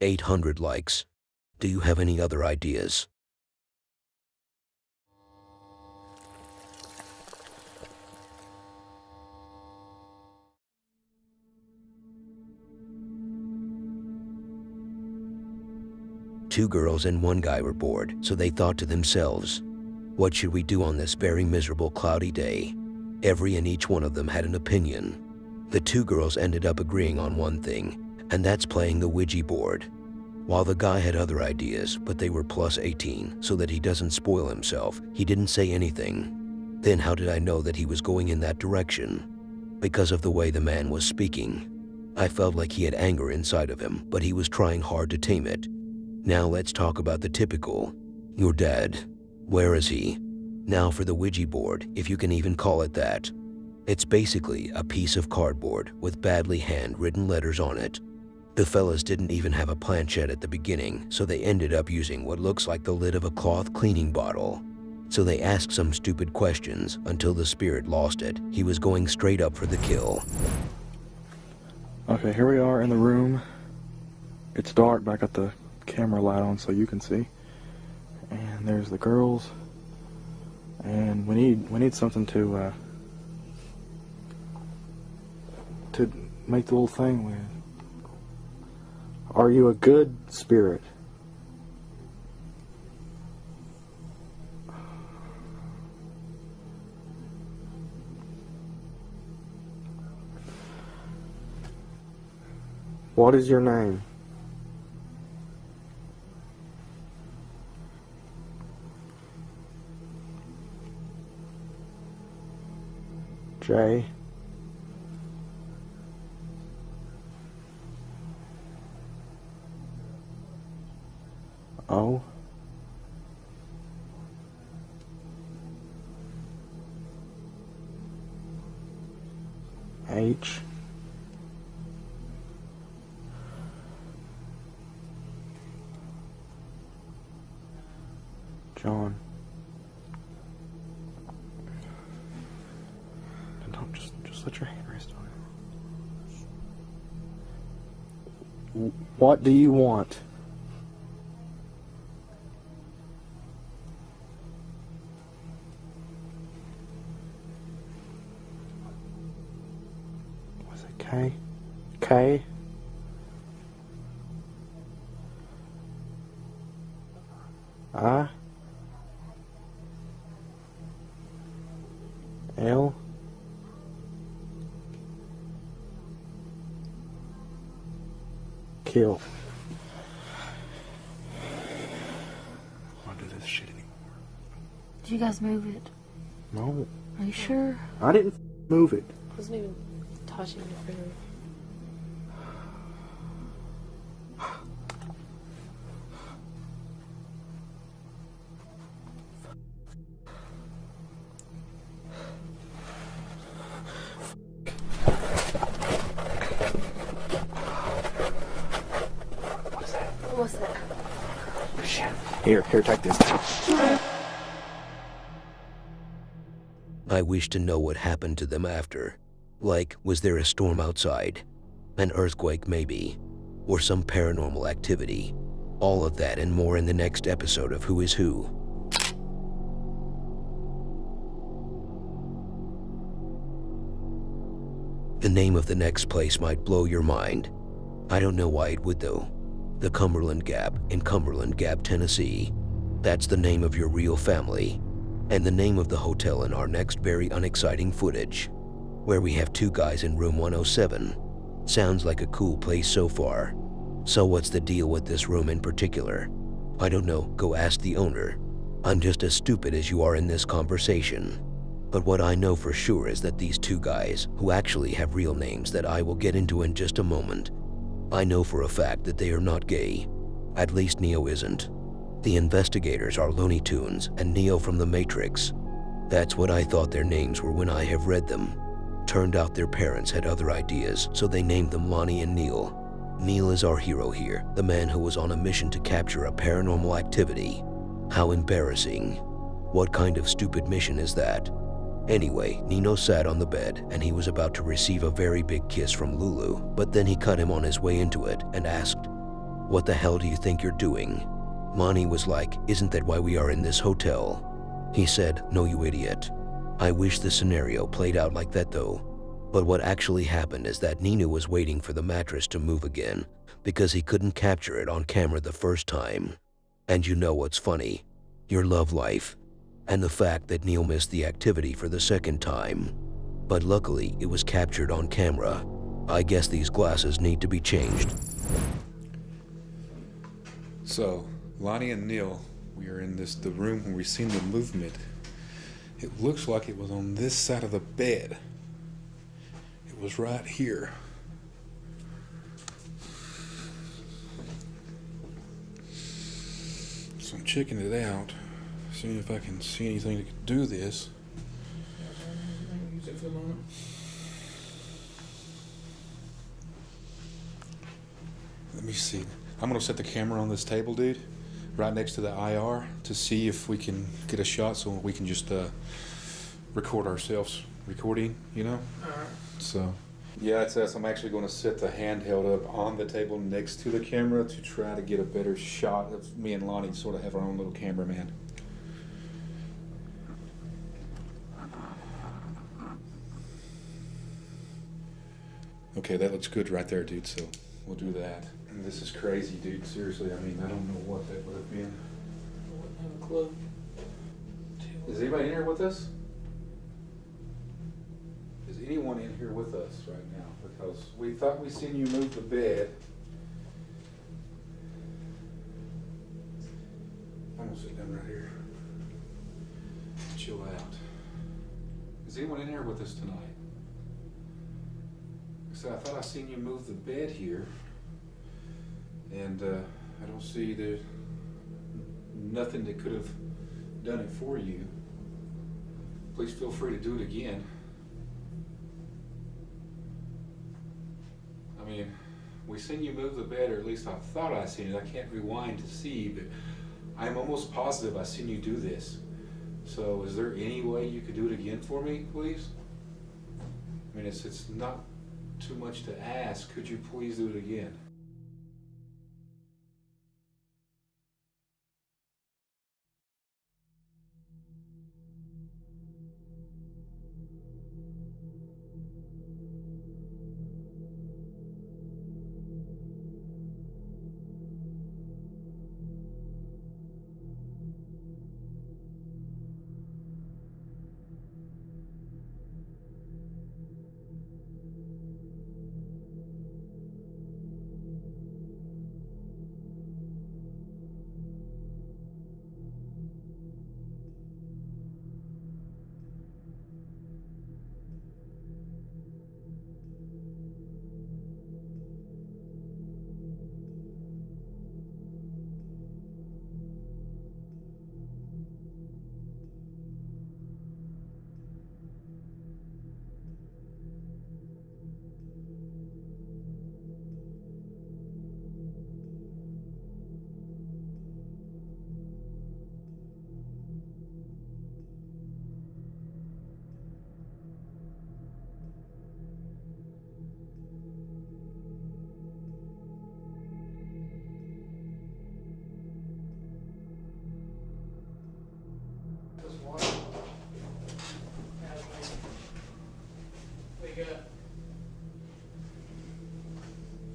800 likes. Do you have any other ideas? Two girls and one guy were bored, so they thought to themselves, what should we do on this very miserable cloudy day? Every and each one of them had an opinion. The two girls ended up agreeing on one thing, and that's playing the Ouija board. While the guy had other ideas, but they were plus 18, so that he doesn't spoil himself, he didn't say anything. Then how did I know that he was going in that direction? Because of the way the man was speaking. I felt like he had anger inside of him, but he was trying hard to tame it. Now let's talk about the typical, your dad. Where is he? Now for the Ouija board, if you can even call it that. It's basically a piece of cardboard with badly handwritten letters on it. The fellas didn't even have a planchette at the beginning, so they ended up using what looks like the lid of a cloth cleaning bottle. So they asked some stupid questions until the spirit lost it. He was going straight up for the kill. Okay, here we are in the room. It's dark, but I got the camera light on so you can see. And there's the girls. And we need something to make the little thing with. Are you a good spirit? What is your name? J. O. H. John. Don't just let your hand rest on it. What do you want? Was it K? K? I? L? Kill. I don't do this shit anymore. Did you guys move it? No. Are you sure? I didn't move it. I wasn't even touching your finger. What's that? Shit. Here, take this. I wish to know what happened to them after. Like, was there a storm outside? An earthquake maybe? Or some paranormal activity? All of that and more in the next episode of Who is Who. The name of the next place might blow your mind. I don't know why it would though. The Cumberland Gap in Cumberland Gap, Tennessee. That's the name of your real family. And the name of the hotel in our next very unexciting footage, where we have two guys in room 107. Sounds like a cool place so far. So what's the deal with this room in particular? I don't know, go ask the owner. I'm just as stupid as you are in this conversation. But what I know for sure is that these two guys, who actually have real names that I will get into in just a moment, I know for a fact that they are not gay. At least Neo isn't. The investigators are Looney Tunes and Neo from The Matrix. That's what I thought their names were when I have read them. Turned out their parents had other ideas, so they named them Lonnie and Neil. Neil is our hero here, the man who was on a mission to capture a paranormal activity. How embarrassing. What kind of stupid mission is that? Anyway, Nino sat on the bed and he was about to receive a very big kiss from Lulu, but then he cut him on his way into it and asked, What the hell do you think you're doing? Monty was like, isn't that why we are in this hotel? He said, no you idiot. I wish the scenario played out like that though. But what actually happened is that Nino was waiting for the mattress to move again because he couldn't capture it on camera the first time. And you know what's funny? Your love life. And the fact that Neil missed the activity for the second time. But luckily, it was captured on camera. I guess these glasses need to be changed. So, Lonnie and Neil, we are in the room where we've seen the movement. It looks like it was on this side of the bed. It was right here. So I'm checking it out, seeing if I can see anything that could do this. Use it for a moment. Let me see. I'm gonna set the camera on this table, dude, right next to the IR to see if we can get a shot so we can just record ourselves recording, you know? Alright. So, yeah, it says I'm actually gonna set the handheld up on the table next to the camera to try to get a better shot of me and Lonnie sort of have our own little cameraman. Okay, that looks good right there, dude, so we'll do that. And this is crazy, dude, seriously, I mean, I don't know what that would have been. I wouldn't have a clue. Is anybody in here with us? Is anyone in here with us right now? Because we thought we seen you move the bed. I'm gonna sit down right here. Chill out. Is anyone in here with us tonight? So I thought I seen you move the bed here, and I don't see nothing that could have done it for you. Please feel free to do it again. I mean, we seen you move the bed, or at least I thought I seen it. I can't rewind to see, but I'm almost positive I seen you do this. So is there any way you could do it again for me, please? I mean, it's not too much to ask. Could you please do it again?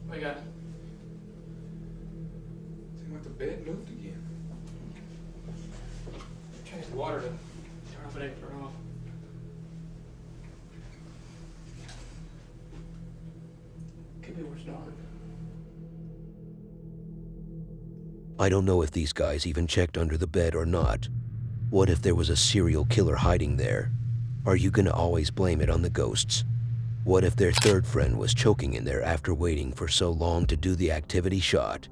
What you got? Seems like the bed moved again. Change the water to turn off and turn off. Could be where it's dark. I don't know if these guys even checked under the bed or not. What if there was a serial killer hiding there? Are you gonna always blame it on the ghosts? What if their third friend was choking in there after waiting for so long to do the activity shot?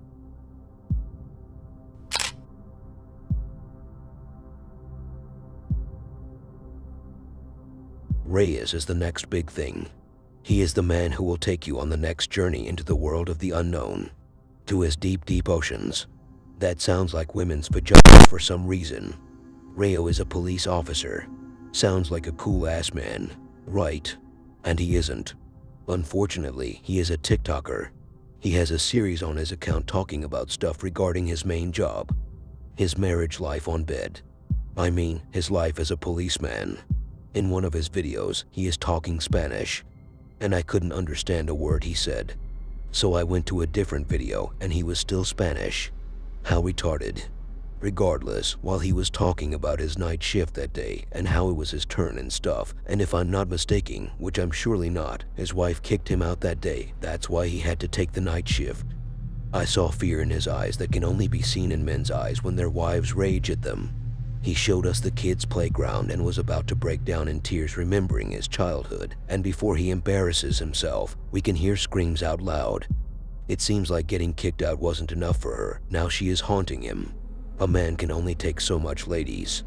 Reyes is the next big thing. He is the man who will take you on the next journey into the world of the unknown, to his deep, deep oceans. That sounds like women's pajamas for some reason. Rayo is a police officer. Sounds like a cool-ass man, right? And he isn't. Unfortunately, he is a TikToker. He has a series on his account talking about stuff regarding his main job, his marriage life on bed. I mean, his life as a policeman. In one of his videos, he is talking Spanish, and I couldn't understand a word he said. So I went to a different video and he was still Spanish. How retarded. Regardless, while he was talking about his night shift that day and how it was his turn and stuff, and if I'm not mistaken, which I'm surely not, his wife kicked him out that day. That's why he had to take the night shift. I saw fear in his eyes that can only be seen in men's eyes when their wives rage at them. He showed us the kids' playground and was about to break down in tears remembering his childhood, and before he embarrasses himself, we can hear screams out loud. It seems like getting kicked out wasn't enough for her. Now she is haunting him. A man can only take so much, ladies.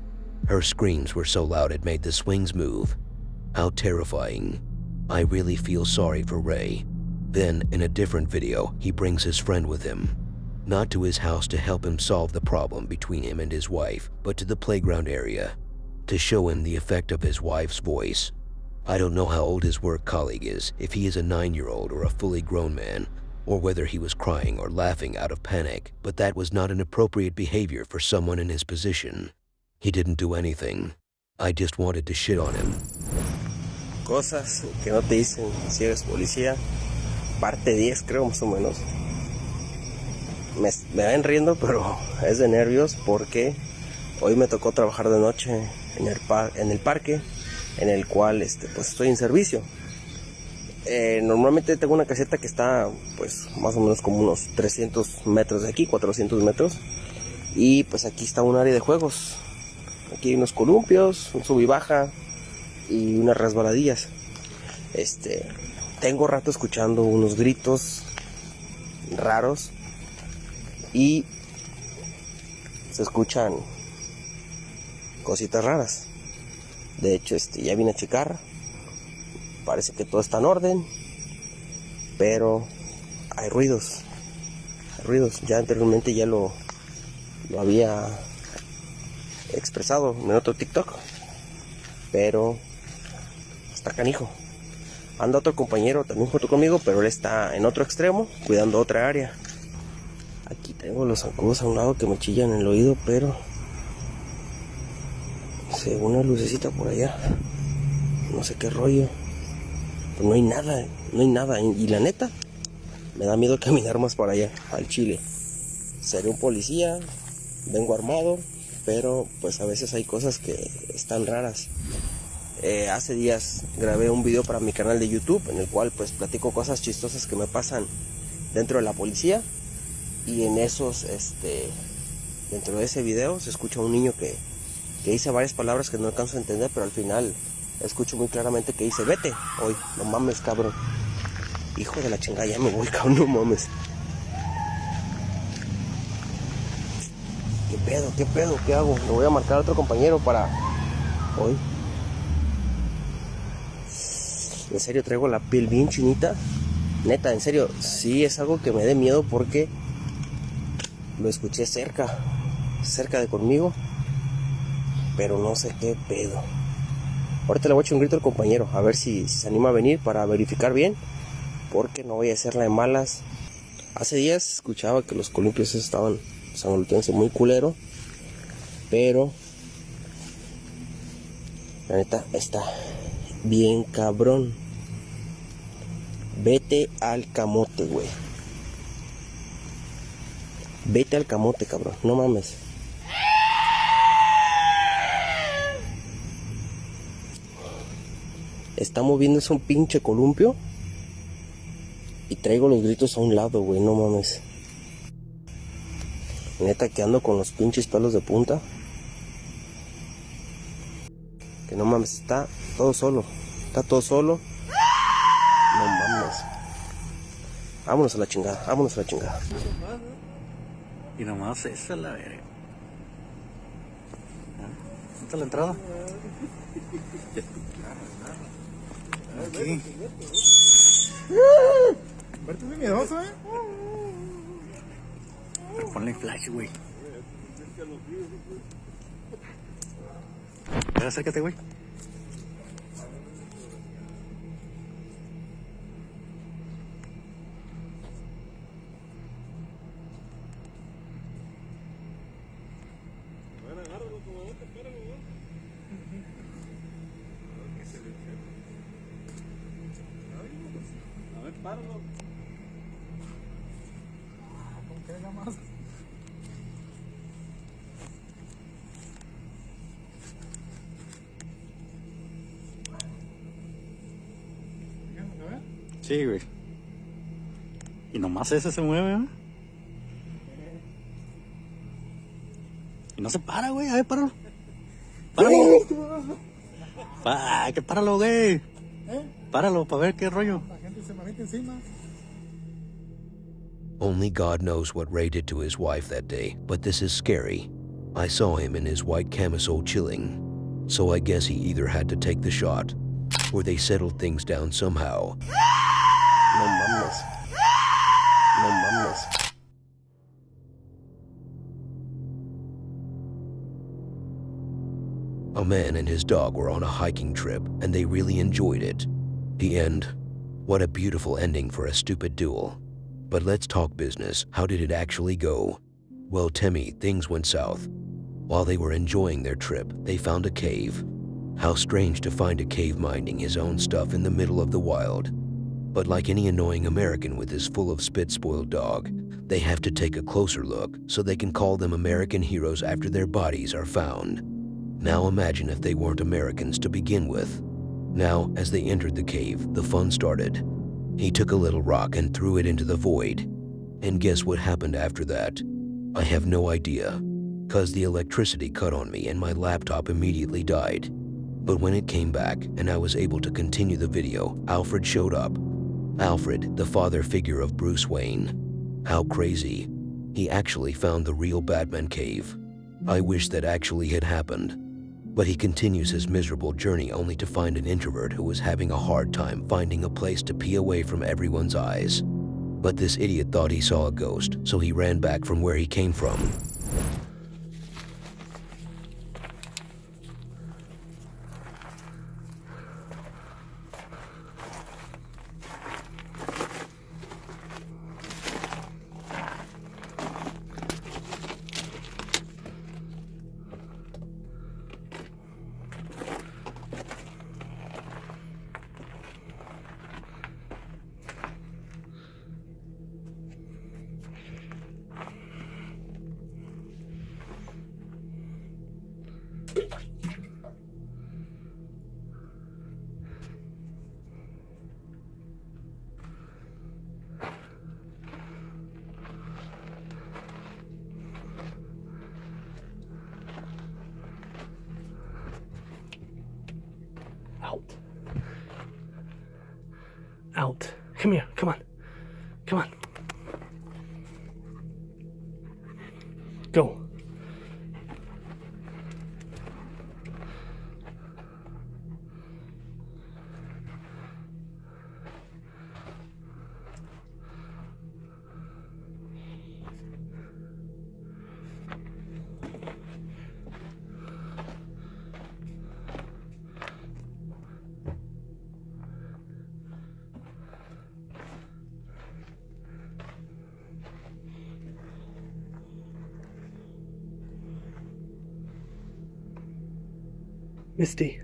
Her screams were so loud it made the swings move. How terrifying. I really feel sorry for Ray. Then, in a different video, he brings his friend with him. Not to his house to help him solve the problem between him and his wife, but to the playground area, to show him the effect of his wife's voice. I don't know how old his work colleague is, if he is a 9-year-old or a fully grown man, or whether he was crying or laughing out of panic, but that was not an appropriate behavior for someone in his position. He didn't do anything. I just wanted to shit on him. Cosas que no te dicen si eres policía. Parte 10 creo más o menos. Me ven riendo, pero es de nervios porque hoy me tocó trabajar de noche en el parque en el cual pues estoy en servicio. Normalmente tengo una caseta que está pues más o menos como unos 300 metros de aquí, 400 metros, y pues aquí está un área de juegos. Aquí hay unos columpios, un sub y baja y unas resbaladillas. Tengo rato escuchando unos gritos raros y se escuchan cositas raras. De hecho, ya vine a checar. Parece que todo está en orden, pero hay ruidos. Ya anteriormente ya lo había expresado en otro TikTok, pero está canijo. Anda otro compañero también junto conmigo, pero él está en otro extremo, cuidando otra área. Aquí tengo los zancudos a un lado que me chillan en el oído, pero se ve una lucecita por allá. No sé qué rollo. Pero no hay nada. Y la neta, me da miedo caminar más para allá, al chile. Seré un policía, vengo armado, pero pues a veces hay cosas que están raras. Hace días grabé un video para mi canal de YouTube en el cual pues platico cosas chistosas que me pasan dentro de la policía, y en esos dentro de ese video se escucha un niño que dice varias palabras que no alcanzo a entender, pero al final escucho muy claramente que dice vete hoy. No mames, cabrón, hijo de la chingada, ya me voy, cabrón, no mames. ¿Qué pedo? ¿Qué hago? Le voy a marcar a otro compañero para hoy. En serio, traigo la piel bien chinita. Neta, en serio, sí es algo que me dé miedo porque lo escuché cerca de conmigo, pero no sé qué pedo. Ahorita le voy a echar un grito al compañero, a ver si se anima a venir para verificar bien, porque no voy a hacerla de malas. Hace días escuchaba que los columpios estaban sangrolutense muy culero, pero la neta está bien cabrón. Vete al camote, güey. Vete al camote, cabrón. No mames. Está moviéndose un pinche columpio y traigo los gritos a un lado, güey. No mames. Neta que ando con los pinches pelos de punta. Que no mames, está todo solo. No mames. Vámonos a la chingada. Y nomás esa es la verga. ¿Dónde está la entrada? Aquí. Verte muy miedoso, Pero ponle flash, güey. Acércate, güey. A ver, páralo. ¿Cómo que haga más? Sí, güey. Y nomás ese se mueve, ¿eh? Y no se para, güey. A ver, páralo. Páralo. Que páralo, güey. Páralo para ver qué rollo. La gente se me mete encima. Only God knows what Ray did to his wife that day, but this is scary. I saw him in his white camisole chilling, so I guess he either had to take the shot, or they settled things down somehow. No mames. No mames. A man and his dog were on a hiking trip, and they really enjoyed it. The end. What a beautiful ending for a stupid duel. But let's talk business. How did it actually go? Well, Timmy, things went south. While they were enjoying their trip, they found a cave. How strange to find a cave minding his own stuff in the middle of the wild. But like any annoying American with his full of spit-spoiled dog, they have to take a closer look so they can call them American heroes after their bodies are found. Now imagine if they weren't Americans to begin with. Now, as they entered the cave, the fun started. He took a little rock and threw it into the void. And guess what happened after that? I have no idea, 'cause the electricity cut on me and my laptop immediately died. But when it came back and I was able to continue the video, Alfred showed up. Alfred, the father figure of Bruce Wayne. How crazy. He actually found the real Batman cave. I wish that actually had happened. But he continues his miserable journey only to find an introvert who was having a hard time finding a place to pee away from everyone's eyes. But this idiot thought he saw a ghost, so he ran back from where he came from. Out. Out. Come here. Come on. Come on. Go. Misty.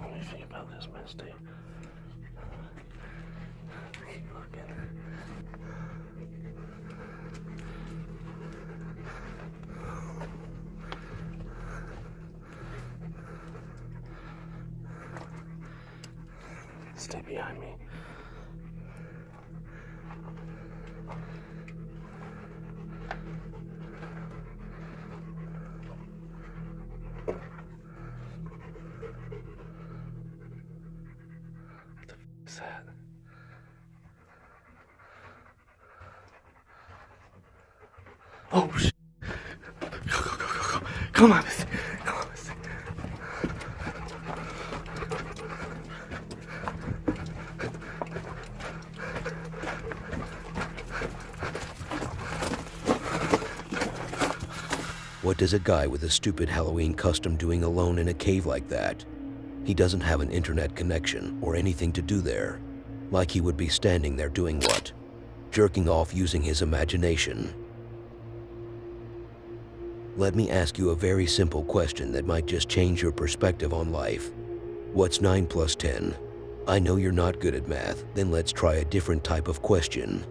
What do you think about this, Misty? Keep looking. Stay behind me. Oh, shit. Go. Come on, Misty. Come on, Misty. What does a guy with a stupid Halloween costume doing alone in a cave like that? He doesn't have an internet connection or anything to do there. Like he would be standing there doing what? Jerking off using his imagination. Let me ask you a very simple question that might just change your perspective on life. What's 9 plus 10? I know you're not good at math, then let's try a different type of question.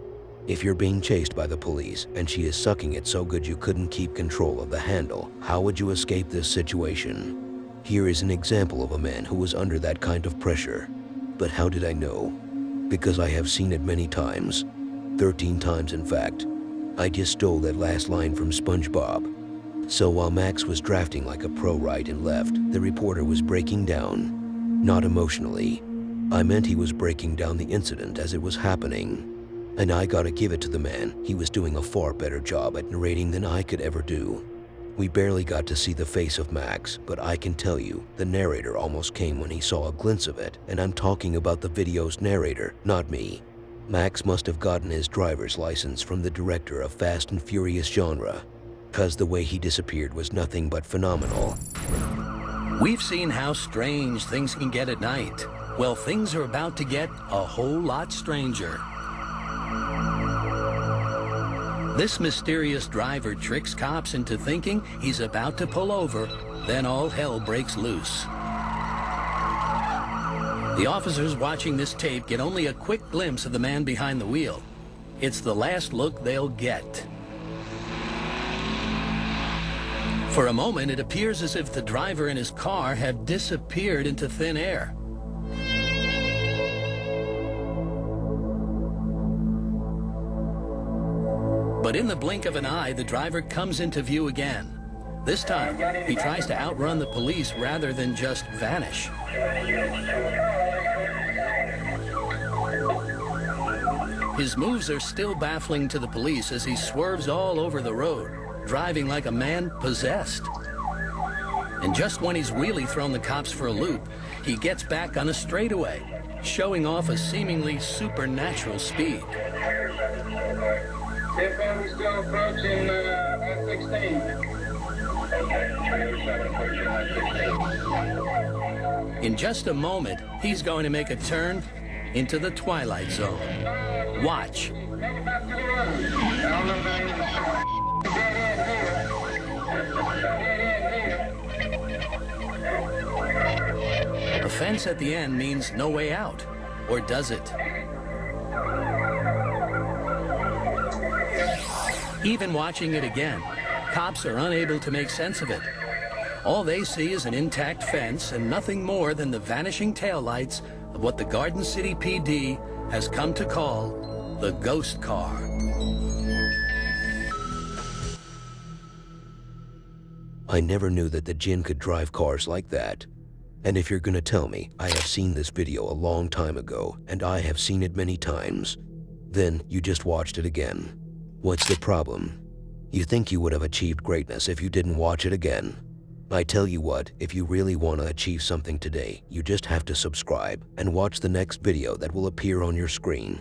If you're being chased by the police and she is sucking it so good you couldn't keep control of the handle, how would you escape this situation? Here is an example of a man who was under that kind of pressure. But how did I know? Because I have seen it many times. 13 times in fact. I just stole that last line from SpongeBob. So while Max was drafting like a pro right and left, the reporter was breaking down. Not emotionally. I meant he was breaking down the incident as it was happening. And I gotta give it to the man, he was doing a far better job at narrating than I could ever do. We barely got to see the face of Max, but I can tell you, the narrator almost came when he saw a glimpse of it, and I'm talking about the video's narrator, not me. Max must have gotten his driver's license from the director of Fast and Furious genre, cause the way he disappeared was nothing but phenomenal. We've seen how strange things can get at night. Well, things are about to get a whole lot stranger. This mysterious driver tricks cops into thinking he's about to pull over, then all hell breaks loose. The officers watching this tape get only a quick glimpse of the man behind the wheel. It's the last look they'll get. For a moment, it appears as if the driver and his car have disappeared into thin air. But in the blink of an eye, the driver comes into view again. This time, he tries to outrun the police rather than just vanish. His moves are still baffling to the police as he swerves all over the road, driving like a man possessed. And just when he's really thrown the cops for a loop, he gets back on a straightaway, showing off a seemingly supernatural speed. We're still approaching S16. In just a moment, he's going to make a turn into the twilight zone. Watch. A fence at the end means no way out, or does it? Even watching it again, cops are unable to make sense of it. All they see is an intact fence and nothing more than the vanishing taillights of what the Garden City PD has come to call the ghost car. I never knew that the Jinn could drive cars like that. And if you're gonna tell me I have seen this video a long time ago and I have seen it many times, then you just watched it again. What's the problem? You think you would have achieved greatness if you didn't watch it again? I tell you what, if you really want to achieve something today, you just have to subscribe and watch the next video that will appear on your screen.